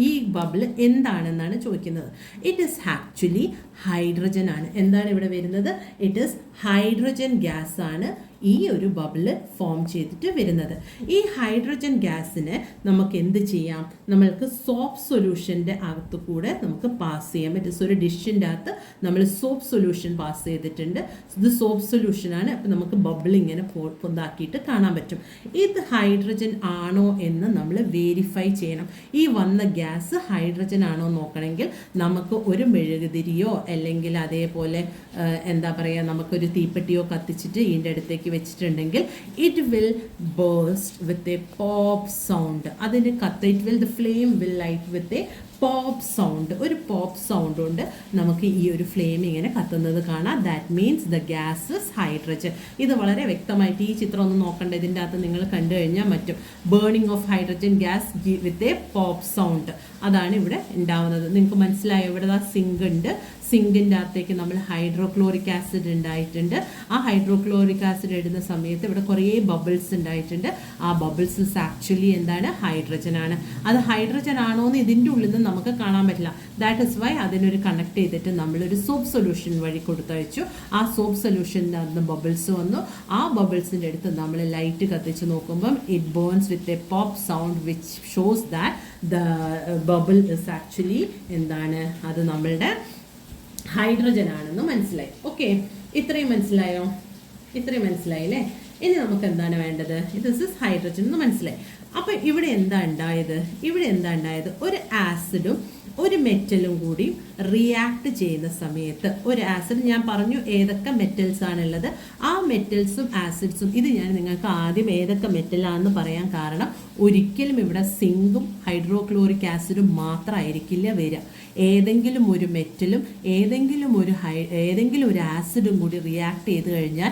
ഈ ബബിള് എന്താണെന്നാണ് ചോദിക്കുന്നത്. ഇറ്റ് ഈസ് ആക്ച്വലി ഹൈഡ്രജൻ ആണ്. എന്താണ് ഇവിടെ വരുന്നത്? ഇറ്റ് ഈസ് ഹൈഡ്രജൻ ഗ്യാസ് ആണ് ഈ ഒരു ബബിള് ഫോം ചെയ്തിട്ട് വരുന്നത്. ഈ ഹൈഡ്രജൻ ഗ്യാസിനെ നമുക്ക് എന്ത് ചെയ്യാം? നമ്മൾക്ക് സോപ്പ് സൊല്യൂഷൻ്റെ അകത്ത് കൂടെ നമുക്ക് പാസ് ചെയ്യാം. ഇറ്റ് ഒരു ഡിഷിൻ്റെ അകത്ത് നമ്മൾ സോപ്പ് സൊല്യൂഷൻ പാസ് ചെയ്തിട്ടുണ്ട്. ഇത് സോപ്പ് സൊല്യൂഷനാണ്. അപ്പോൾ നമുക്ക് ബബിൾ ഇങ്ങനെ പൊന്താക്കിയിട്ട് കാണാൻ പറ്റും. ഇത് ഹൈഡ്രജൻ ആണോ എന്ന് നമ്മൾ വേരിഫൈ ചെയ്യണം. ഈ വന്ന ഗ്യാസ് ഹൈഡ്രജൻ ആണോ നോക്കണമെങ്കിൽ നമുക്ക് ഒരു മെഴുകുതിരിയോ അല്ലെങ്കിൽ അതേപോലെ എന്താ പറയുക, നമുക്കൊരു തീപ്പെട്ടിയോ കത്തിച്ചിട്ട് ഇതിൻ്റെ അടുത്തേക്ക് വെച്ചിട്ടുണ്ടെങ്കിൽ it will burst with a pop sound. അതിന് it will the flame will light with a ഒരു പോപ്പ് സൗണ്ട് കൊണ്ട് നമുക്ക് ഈ ഒരു ഫ്ലെയിം ഇങ്ങനെ കത്തുന്നത് കാണാം. That means the gas is hydrogen. ഇത് വളരെ വ്യക്തമായിട്ട് ഈ ചിത്രം ഒന്ന് നോക്കണ്ട, ഇതിൻ്റെ അകത്ത് നിങ്ങൾ കണ്ടു കഴിഞ്ഞാൽ പറ്റും. Burning of hydrogen gas with a pop sound, അതാണ് ഇവിടെ ഉണ്ടാവുന്നത്. നിങ്ങൾക്ക് മനസ്സിലായോ? ഇവിടെ സിങ്ക് ഉണ്ട്, സിങ്കിൻ്റെ അകത്തേക്ക് നമ്മൾ ഹൈഡ്രോക്ലോറിക് ആസിഡ് ഉണ്ടായിട്ടുണ്ട്. ആ ഹൈഡ്രോക്ലോറിക് ആസിഡ് ഇടുന്ന സമയത്ത് ഇവിടെ കുറേ ബബിൾസ് ഉണ്ടായിട്ടുണ്ട്. ആ ബബിൾസ് ആക്ച്വലി എന്താണ്? ഹൈഡ്രജൻ ആണ്. അത് ഹൈഡ്രജൻ ആണോ എന്ന് ഇതിൻ്റെ ഉള്ളിൽ നിന്ന് നമുക്ക് കാണാൻ പറ്റില്ല. ദാറ്റ് ഇസ് വൈ അതിനൊരു കണക്ട് ചെയ്തിട്ട് നമ്മളൊരു സോപ്പ് സൊല്യൂഷൻ വഴി കൊടുത്തയച്ചു. ആ സോപ്പ് സൊല്യൂഷൻ്റെ അകത്ത് ബബിൾസ് വന്നു. ആ ബബിൾസിൻ്റെ അടുത്ത് നമ്മൾ ലൈറ്റ് കത്തിച്ച് നോക്കുമ്പം it burns with a pop sound which shows that the bubble is actually എന്താണ്? അത് നമ്മളുടെ ഹൈഡ്രജൻ ആണെന്ന് മനസ്സിലായി. ഓക്കെ, ഇത്രയും മനസ്സിലായോ? ഇത്രയും മനസ്സിലായില്ലേ? ഇനി നമുക്ക് എന്താണ് വേണ്ടത്? ദിസ് ഇസ് ഹൈഡ്രജൻ എന്ന് മനസ്സിലായി. അപ്പോൾ ഇവിടെ എന്താ ഉണ്ടായത്? ഒരു ആസിഡും ഒരു മെറ്റലും കൂടി റിയാക്ട് ചെയ്യുന്ന സമയത്ത്, ഒരു ആസിഡ് ഞാൻ പറഞ്ഞു ഏതൊക്കെ മെറ്റൽസ് ആണുള്ളത്, ആ മെറ്റൽസും ആസിഡ്സും, ഇത് ഞാൻ നിങ്ങൾക്ക് ആദ്യം ഏതൊക്കെ മെറ്റലാണെന്ന് പറയാൻ കാരണം ഒരിക്കലും ഇവിടെ സിങ്കും ഹൈഡ്രോക്ലോറിക് ആസിഡും മാത്രമായിരിക്കില്ല വരിക. ഏതെങ്കിലും ഒരു മെറ്റലും ഏതെങ്കിലും ഒരു ആസിഡും കൂടി റിയാക്ട് ചെയ്ത് കഴിഞ്ഞാൽ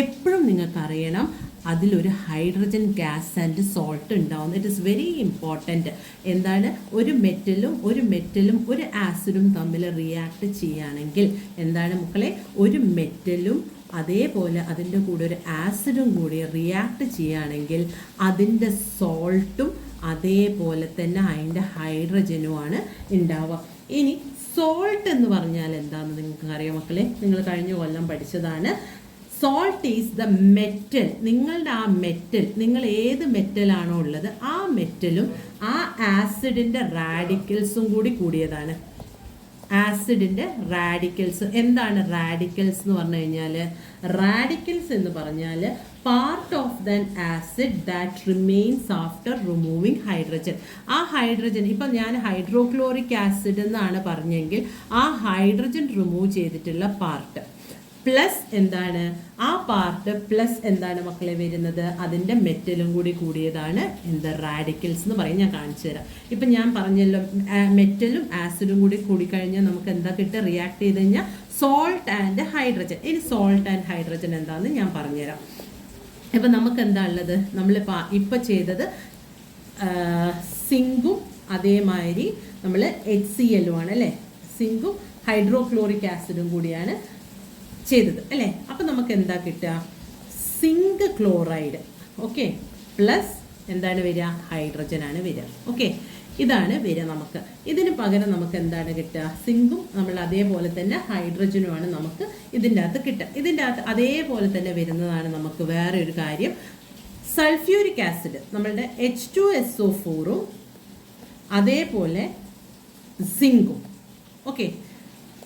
എപ്പോഴും നിങ്ങൾക്ക് അറിയണം അതിലൊരു ഹൈഡ്രജൻ ഗ്യാസ് ആൻഡ് സോൾട്ട് ഉണ്ടാവും. It is very important. എന്താണ്? ഒരു മെറ്റലും ഒരു ആസിഡും തമ്മിൽ റിയാക്ട് ചെയ്യുകയാണെങ്കിൽ എന്താണ് മക്കളെ? ഒരു മെറ്റലും അതേപോലെ അതിൻ്റെ കൂടെ ഒരു ആസിഡും കൂടി റിയാക്ട് ചെയ്യുകയാണെങ്കിൽ അതിൻ്റെ സോൾട്ടും അതേപോലെ തന്നെ അതിൻ്റെ ഹൈഡ്രജനുമാണ് ഉണ്ടാവുക. ഇനി സോൾട്ട് എന്ന് പറഞ്ഞാൽ എന്താണെന്ന് നിങ്ങൾക്ക് അറിയാം മക്കളെ? നിങ്ങൾ കഴിഞ്ഞ കൊല്ലം പഠിച്ചതാണ്. Salt is the metal. നിങ്ങളുടെ ആ മെറ്റൽ, നിങ്ങൾ ഏത് മെറ്റലാണോ ഉള്ളത് ആ മെറ്റലും ആ ആസിഡിൻ്റെ റാഡിക്കൽസും കൂടിയതാണ്. ആസിഡിൻ്റെ റാഡിക്കൽസ്. എന്താണ് റാഡിക്കൽസ് എന്ന് പറഞ്ഞു കഴിഞ്ഞാൽ? റാഡിക്കൽസ് എന്ന് പറഞ്ഞാൽ part of than acid that remains after removing hydrogen. ആ ഹൈഡ്രജൻ, ഇപ്പം ഞാൻ ഹൈഡ്രോക്ലോറിക് ആസിഡ് എന്നാണ് പറഞ്ഞെങ്കിൽ ആ ഹൈഡ്രജൻ റിമൂവ് ചെയ്തിട്ടുള്ള പാർട്ട് പ്ലസ് എന്താണ്? ആ പാർട്ട് പ്ലസ് എന്താണ് മക്കളെ വരുന്നത്? അതിൻ്റെ മെറ്റലും കൂടിയതാണ് എന്ത്? റാഡിക്കൽസ് എന്ന് പറയും. ഞാൻ കാണിച്ചു തരാം. ഇപ്പം ഞാൻ പറഞ്ഞല്ലോ മെറ്റലും ആസിഡും കൂടിക്കഴിഞ്ഞാൽ നമുക്ക് എന്താ കിട്ടുക? റിയാക്ട് ചെയ്ത് കഴിഞ്ഞാൽ സോൾട്ട് ആൻഡ് ഹൈഡ്രജൻ. ഇനി സോൾട്ട് ആൻഡ് ഹൈഡ്രജൻ എന്താണെന്ന് ഞാൻ പറഞ്ഞുതരാം. ഇപ്പം നമുക്ക് എന്താ ഉള്ളത്? ഇപ്പം ചെയ്തത് സിങ്കും അതേമാതിരി നമ്മൾ HCl ആണ് അല്ലേ? സിങ്കും ഹൈഡ്രോക്ലോറിക് ആസിഡും കൂടിയാണ് ചെയ്തത് അല്ലേ? അപ്പം നമുക്ക് എന്താ കിട്ടുക? Zinc chloride. ഓക്കെ, പ്ലസ് എന്താണ് വരിക? ഹൈഡ്രജനാണ് വരിക. ഓക്കെ, ഇതാണ് വരിക. നമുക്ക് ഇതിന് പകരം നമുക്ക് എന്താണ് കിട്ടുക? സിങ്കും നമ്മൾ അതേപോലെ തന്നെ ഹൈഡ്രജനുമാണ് നമുക്ക് ഇതിൻ്റെ അകത്ത് കിട്ടുക. ഇതിൻ്റെ അകത്ത് അതേപോലെ തന്നെ വരുന്നതാണ് നമുക്ക് വേറെ ഒരു കാര്യം. സൾഫ്യൂരിക് ആസിഡ്, നമ്മളുടെ H2SO4ഉം അതേപോലെ സിങ്കും. ഓക്കെ,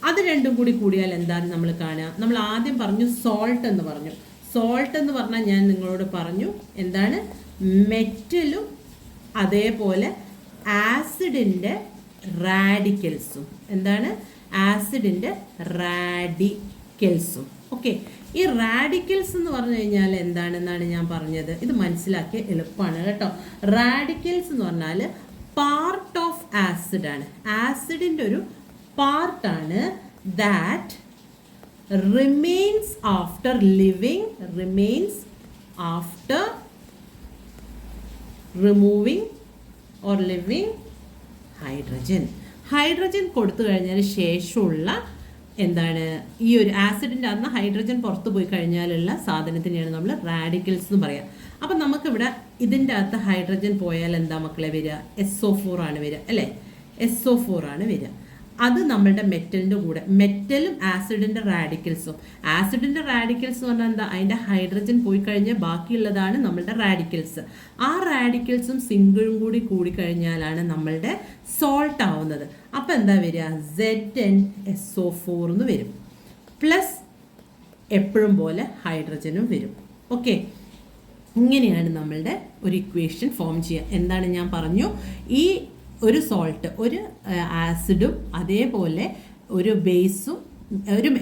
അത് രണ്ടും കൂടിയാൽ എന്താണ് നമ്മൾ കാണുക? നമ്മൾ ആദ്യം പറഞ്ഞു സോൾട്ട് എന്ന് പറഞ്ഞു. സോൾട്ട് എന്ന് പറഞ്ഞാൽ ഞാൻ നിങ്ങളോട് പറഞ്ഞു എന്താണ്? മെറ്റലും അതേപോലെ ആസിഡിൻ്റെ റാഡിക്കൽസും. എന്താണ്? ആസിഡിൻ്റെ റാഡിക്കൽസും. ഓക്കെ, ഈ റാഡിക്കൽസ് എന്ന് പറഞ്ഞു കഴിഞ്ഞാൽ എന്താണെന്നാണ് ഞാൻ പറഞ്ഞത്. ഇത് മനസ്സിലാക്കിയ എളുപ്പമാണ് കേട്ടോ. റാഡിക്കൽസ് എന്ന് പറഞ്ഞാൽ പാർട്ട് ഓഫ് ആസിഡാണ്. ആസിഡിൻ്റെ ഒരു പാർട്ടാണ് that remains after removing or living hydrogen കൊടുത്തു കഴിഞ്ഞാൽ ശേഷമുള്ള എന്താണ്? ഈ ഒരു ആസിഡിൻ്റെ അന്ന് ഹൈഡ്രജൻ പുറത്തു പോയി കഴിഞ്ഞാലുള്ള സാധനത്തിനെയാണ് നമ്മൾ റാഡിക്കൽസ് എന്ന് പറയുക. അപ്പം നമുക്കിവിടെ ഇതിൻ്റെ അകത്ത് ഹൈഡ്രജൻ പോയാൽ എന്താ മക്കളെ വരിക? SO4 ആണ് വരിക അല്ലേ? SO4 ആണ് വരിക. അത് നമ്മളുടെ മെറ്റലിൻ്റെ കൂടെ, മെറ്റലും ആസിഡിൻ്റെ റാഡിക്കൽസും. ആസിഡിൻ്റെ റാഡിക്കൽസ് എന്ന് പറഞ്ഞാൽ എന്താ? അതിൻ്റെ ഹൈഡ്രജൻ പോയി കഴിഞ്ഞാൽ ബാക്കിയുള്ളതാണ് നമ്മളുടെ റാഡിക്കൽസ്. ആ റാഡിക്കൽസും സിങ്കും കൂടിക്കഴിഞ്ഞാലാണ് നമ്മളുടെ സോൾട്ട് ആവുന്നത്. അപ്പം എന്താ വരിക? ZnSO4 എന്ന് വരും. പ്ലസ് എപ്പോഴും പോലെ ഹൈഡ്രജനും വരും. ഓക്കെ, ഇങ്ങനെയാണ് നമ്മളുടെ ഒരു ഇക്വേഷൻ ഫോം ചെയ്യുക. എന്താണ് ഞാൻ പറഞ്ഞു? ഈ ഒരു സോൾട്ട്, ഒരു ആസിഡും അതേപോലെ ഒരു ബേസും,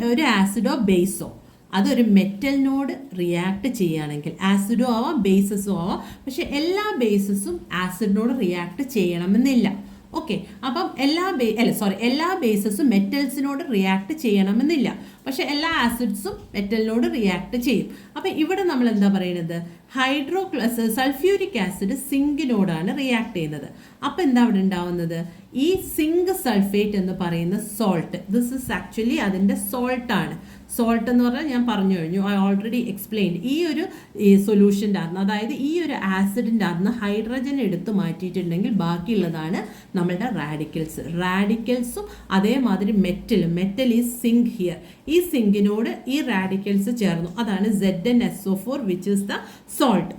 ഒരു ആസിഡോ ബേസോ അതൊരു മെറ്റലിനോട് റിയാക്ട് ചെയ്യുകയാണെങ്കിൽ, ആസിഡോ ആവാം ബേസസും ആവാം, പക്ഷെ എല്ലാ ബേസസും ആസിഡിനോട് റിയാക്ട് ചെയ്യണമെന്നില്ല. ഓക്കെ. അപ്പം എല്ലാ ബേസസും മെറ്റൽസിനോട് റിയാക്ട് ചെയ്യണമെന്നില്ല, പക്ഷെ എല്ലാ ആസിഡ്സും മെറ്റലിനോട് റിയാക്ട് ചെയ്യും. അപ്പം ഇവിടെ നമ്മൾ എന്താ പറയുന്നത്, സൾഫ്യൂരിക് ആസിഡ് സിങ്കിനോടാണ് റിയാക്ട് ചെയ്യുന്നത്. അപ്പം എന്താ അവിടെ ഉണ്ടാവുന്നത്, ഈ സിങ്ക് സൾഫേറ്റ് എന്ന് പറയുന്ന സോൾട്ട്, ദിസ് ഇസ് ആക്ച്വലി അതിൻ്റെ സോൾട്ടാണ്. സോൾട്ട് എന്ന് പറഞ്ഞാൽ ഞാൻ പറഞ്ഞു കഴിഞ്ഞു, ഐ ഓൾറെഡി എക്സ്പ്ലെയിൻഡ്. ഈ ഒരു സൊല്യൂഷൻ്റെ അകത്ത്, അതായത് ഈ ഒരു ആസിഡിൻ്റെ അകത്ത് ഹൈഡ്രജൻ എടുത്ത് മാറ്റിയിട്ടുണ്ടെങ്കിൽ ബാക്കിയുള്ളതാണ് നമ്മളുടെ റാഡിക്കൽസും അതേമാതിരി മെറ്റൽ ഈസ് സിങ്ക് ഹിയർ. ഈ സിങ്കിനോട് ഈ റാഡിക്കൽസ് ചേർന്നു, അതാണ് ZnSO4 which is the salt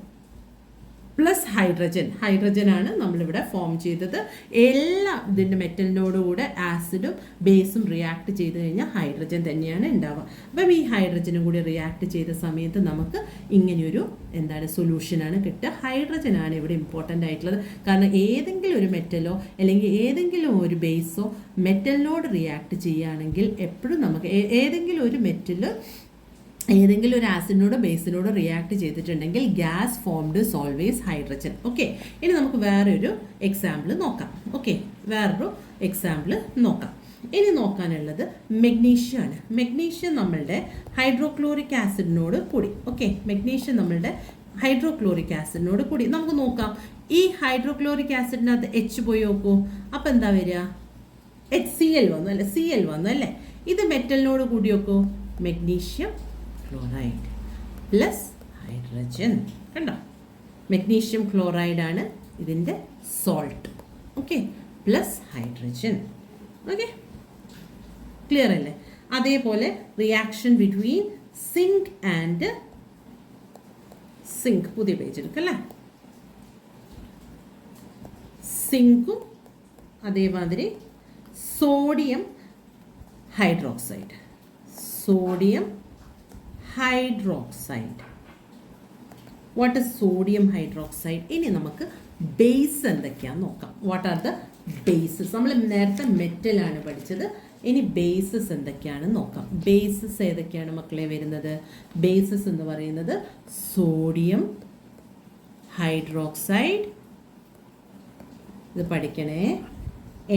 plus hydrogen ആണ് നമ്മളിവിടെ ഫോം ചെയ്തത്. എല്ലാ ഇതിൻ്റെ മെറ്റലിനോടുകൂടെ ആസിഡും ബേസും റിയാക്ട് ചെയ്ത് കഴിഞ്ഞാൽ ഹൈഡ്രജൻ തന്നെയാണ് ഉണ്ടാവുക. അപ്പം ഈ ഹൈഡ്രജനും കൂടി റിയാക്ട് ചെയ്ത സമയത്ത് നമുക്ക് ഇങ്ങനെയൊരു സൊല്യൂഷനാണ് കിട്ടുക. ഹൈഡ്രജനാണ് ഇവിടെ ഇമ്പോർട്ടൻ്റ് ആയിട്ടുള്ളത്. കാരണം ഏതെങ്കിലും ഒരു മെറ്റലോ അല്ലെങ്കിൽ ഏതെങ്കിലും ഒരു ബേസോ മെറ്റലിനോട് റിയാക്ട് ചെയ്യുകയാണെങ്കിൽ എപ്പോഴും നമുക്ക് ഏതെങ്കിലും ഒരു ആസിഡിനോട് ബേസിനോട് റിയാക്ട് ചെയ്തിട്ടുണ്ടെങ്കിൽ gas formed is always hydrogen. Okay. ഇനി നമുക്ക് വേറൊരു എക്സാമ്പിൾ നോക്കാം. ഇനി നോക്കാനുള്ളത് മെഗ്നീഷ്യം ആണ്. മെഗ്നീഷ്യം നമ്മളുടെ ഹൈഡ്രോക്ലോറിക് ആസിഡിനോട് കൂടി, നമുക്ക് നോക്കാം. ഈ ഹൈഡ്രോക്ലോറിക് ആസിഡിനകത്ത് H പോയി നോക്കൂ. അപ്പം എന്താ വരിക, HCl വന്നു അല്ലേ. ഇത് മെറ്റലിനോട് കൂടി നോക്കൂ, മെഗ്നീഷ്യം ക്ലോറൈഡ് പ്ലസ് ഹൈഡ്രജൻ. കണ്ടോ, മെഗ്നീഷ്യം ക്ലോറൈഡ് ആണ് ഇതിൻ്റെ salt. Okay, plus hydrogen. Okay, clear അല്ലേ? അതേപോലെ reaction between zinc and zinc, പുതിയ പേജ് എടുക്കല്ലേ. സിങ്കും അതേമാതിരി sodium hydroxide. What is sodium hydroxide? ഇനി നമുക്ക് ബേസ് എന്തൊക്കെയാണെന്ന് നോക്കാം. What are the bases? നമ്മൾ നേരത്തെ മെറ്റലാണ് പഠിച്ചത്, ഇനി ബേസസ് എന്തൊക്കെയാണെന്ന് നോക്കാം. ബേസസ് ഏതൊക്കെയാണ് മക്കളെ വരുന്നത്? ബേസസ് എന്ന് പറയുന്നത് സോഡിയം ഹൈഡ്രോക്സൈഡ്, ഇത് പഠിക്കണേ,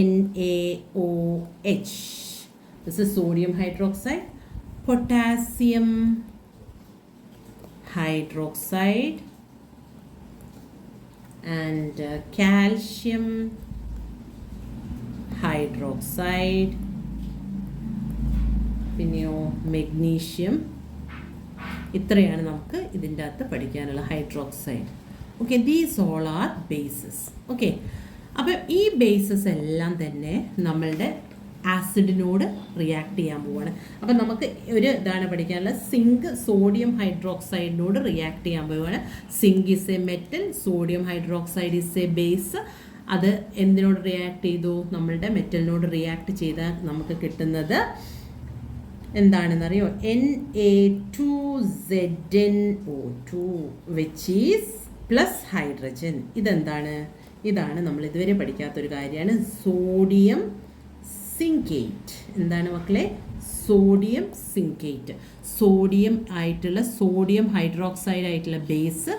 NaOH, this is sodium hydroxide. Potassium hydroxide and calcium hydroxide, പിന്നെയോ മെഗ്നീഷ്യം. ഇത്രയാണ് നമുക്ക് ഇതിൻ്റെ അകത്ത് പഠിക്കാനുള്ള hydroxide. Okay, these all R bases. Okay, അപ്പം ഈ ബേസസ് എല്ലാം തന്നെ നമ്മളുടെ ആസിഡിനോട് റിയാക്ട് ചെയ്യാൻ പോവുകയാണ്. അപ്പം നമുക്ക് ഒരു ഇതാണ് പഠിക്കാനുള്ളത്, സിങ്ക് സോഡിയം ഹൈഡ്രോക്സൈഡിനോട് റിയാക്ട് ചെയ്യാൻ പോവുകയാണ്. Zinc is a metal, sodium hydroxide is a base. അത് എന്തിനോട് റിയാക്ട് ചെയ്തു? നമ്മളുടെ മെറ്റലിനോട് റിയാക്ട് ചെയ്താൽ നമുക്ക് കിട്ടുന്നത് എന്താണെന്നറിയോ? Na2ZnO2 which is plus hydrogen. ഇതാണ് നമ്മൾ ഇതുവരെ പഠിക്കാത്തൊരു കാര്യമാണ്, സോഡിയം സിങ്കേറ്റ്. എന്താണ് മക്കളെ? സോഡിയം സിങ്കേറ്റ്. സോഡിയം ഹൈഡ്രോക്സൈഡ് ആയിട്ടുള്ള ബേസ്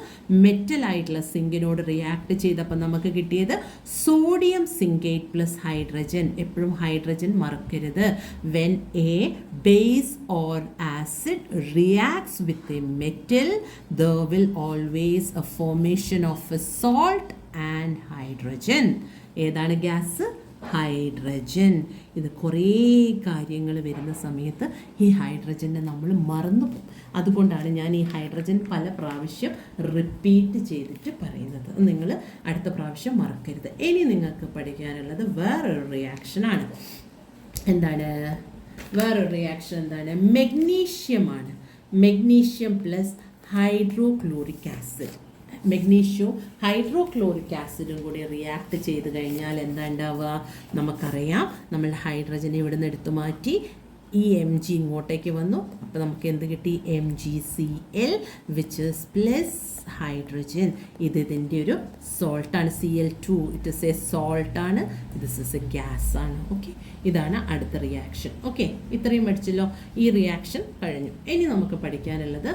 മെറ്റൽ ആയിട്ടുള്ള സിങ്കിനോട് റിയാക്ട് ചെയ്തപ്പോൾ നമുക്ക് കിട്ടിയത് സോഡിയം സിങ്കേറ്റ് പ്ലസ് ഹൈഡ്രജൻ. എപ്പോഴും ഹൈഡ്രജൻ മറക്കരുത്. When A base or acid reacts with a metal there will always a formation of a salt and hydrogen. ഏതാണ് ഗ്യാസ്? ഹൈഡ്രജൻ. ഇത് കുറേ കാര്യങ്ങൾ വരുന്ന സമയത്ത് ഈ ഹൈഡ്രജനെ നമ്മൾ മറന്നു പോകും. അതുകൊണ്ടാണ് ഞാൻ ഈ ഹൈഡ്രജൻ പല പ്രാവശ്യം റിപ്പീറ്റ് ചെയ്തിട്ട് പറയുന്നത്. നിങ്ങൾ അടുത്ത പ്രാവശ്യം മറക്കരുത്. ഇനി നിങ്ങൾക്ക് പഠിക്കാനുള്ളത് വേറൊരു റിയാക്ഷനാണ്. വേറൊരു റിയാക്ഷൻ എന്താണ്? മെഗ്നീഷ്യമാണ്. Magnesium plus hydrochloric acid. മെഗ്നീഷ്യവും ഹൈഡ്രോക്ലോറിക് ആസിഡും കൂടി റിയാക്ട് ചെയ്ത് കഴിഞ്ഞാൽ എന്താ ഉണ്ടാവുക? നമുക്കറിയാം, നമ്മൾ ഹൈഡ്രജനെ ഇവിടെ നിന്ന് എടുത്തു മാറ്റി ഈ Mg ഇങ്ങോട്ടേക്ക് വന്നു. അപ്പോൾ നമുക്ക് എന്ത് കിട്ടി? MgCl which is plus hydrogen. ഇതിൻ്റെ ഒരു സോൾട്ടാണ്, Cl2. ഇറ്റ് ഇസ് എ സോൾട്ടാണ്, ദിസ് ഇസ് എ ഗ്യാസ് ആണ്. ഓക്കെ, ഇതാണ് അടുത്ത റിയാക്ഷൻ. ഓക്കെ, ഇത്രയും പഠിച്ചല്ലോ. ഈ റിയാക്ഷൻ കഴിഞ്ഞു. ഇനി നമുക്ക് പഠിക്കാനുള്ളത്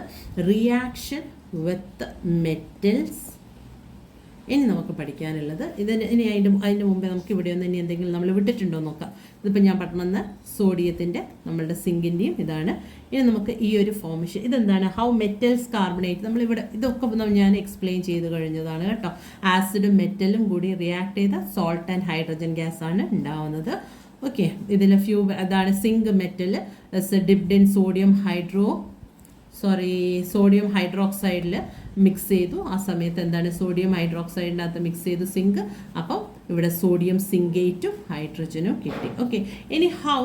റിയാക്ഷൻ with metals ഇനി നമുക്ക് പഠിക്കാനുള്ളത് ഇനി അതിൻ്റെ മുമ്പേ നമുക്ക് ഇവിടെ ഒന്ന് ഇനി എന്തെങ്കിലും നമ്മൾ വിട്ടിട്ടുണ്ടോ നോക്കാം. ഇതിപ്പോൾ ഞാൻ പറഞ്ഞ സോഡിയത്തിൻ്റെ നമ്മളുടെ സിങ്കിൻ്റെയും ഇതാണ്. ഇനി നമുക്ക് ഈ ഒരു ഫോർമേഷൻ ഇതെന്താണ്, ഹൗ മെറ്റൽസ് കാർബണേറ്റ്, നമ്മളിവിടെ ഇതൊക്കെ ഞാൻ എക്സ്പ്ലെയിൻ ചെയ്ത് കഴിഞ്ഞതാണ് കേട്ടോ. ആസിഡും മെറ്റലും കൂടി റിയാക്ട് ചെയ്ത സോൾട്ട് ആൻഡ് ഹൈഡ്രജൻ ഗ്യാസ് ആണ് ഉണ്ടാവുന്നത്. ഓക്കെ, ഇതിൽ അതാണ് zinc metal dipped in sodium ഹൈഡ്രോക്സൈഡിൽ മിക്സ് ചെയ്തു. ആ സമയത്ത് എന്താണ് സോഡിയം ഹൈഡ്രോക്സൈഡിനകത്ത് മിക്സ് ചെയ്തു സിങ്ക്. അപ്പം ഇവിടെ സോഡിയം സിങ്കേറ്റും ഹൈഡ്രജനും കിട്ടി. ഓക്കെ, ഇനി how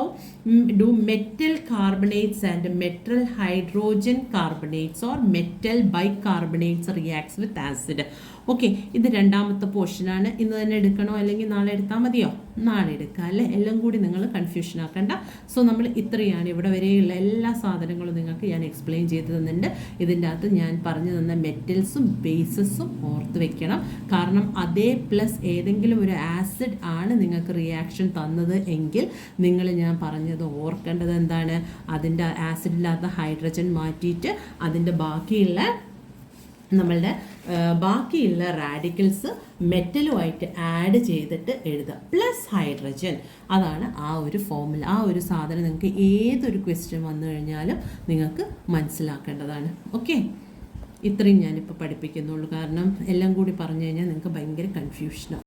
do metal carbonates and metal hydrogen carbonates or metal bicarbonates reacts with acid. Okay, ഇത് രണ്ടാമത്തെ പോർഷനാണ്. ഇന്ന് തന്നെ എടുക്കണോ അല്ലെങ്കിൽ നാളെ എടുത്താൽ മതിയോ? നാളെ എടുക്കാം അല്ലേ? എല്ലാം കൂടി നിങ്ങൾ കൺഫ്യൂഷൻ ആക്കണ്ട. സോ നമ്മൾ ഇത്രയാണ് ഇവിടെ വരെയുള്ള എല്ലാ സാധനങ്ങളും നിങ്ങൾക്ക് ഞാൻ എക്സ്പ്ലെയിൻ ചെയ്ത് തന്നിട്ടുണ്ട്. ഇതിൻ്റെ അകത്ത് ഞാൻ പറഞ്ഞു തന്ന മെറ്റൽസും ബേസസും ഓർത്ത് വെക്കണം. കാരണം അതേ പ്ലസ് ഏതെങ്കിലും ഒരു ആസിഡ് ആണ് നിങ്ങൾക്ക് റിയാക്ഷൻ തന്നത് എങ്കിൽ നിങ്ങൾ ഞാൻ പറഞ്ഞത് ഓർക്കേണ്ടത് എന്താണ്, അതിൻ്റെ ആസിഡില്ലാത്ത ഹൈഡ്രജൻ മാറ്റിയിട്ട് അതിൻ്റെ ബാക്കിയുള്ള റാഡിക്കൽസ് മെറ്റലുമായിട്ട് ആഡ് ചെയ്തിട്ട് എഴുതുക പ്ലസ് ഹൈഡ്രജൻ. അതാണ് ആ ഒരു ഫോർമുല. ആ ഒരു സാധനം നിങ്ങൾക്ക് ഏതൊരു ക്വസ്റ്റ്യൻ വന്നു കഴിഞ്ഞാലും നിങ്ങൾക്ക് മനസ്സിലാക്കേണ്ടതാണ്. ഓക്കെ, ഇത്രയും ഞാനിപ്പോൾ പഠിപ്പിക്കുന്നുള്ളൂ. കാരണം എല്ലാം കൂടി പറഞ്ഞു കഴിഞ്ഞാൽ നിങ്ങൾക്ക് ഭയങ്കര കൺഫ്യൂഷനാണ്.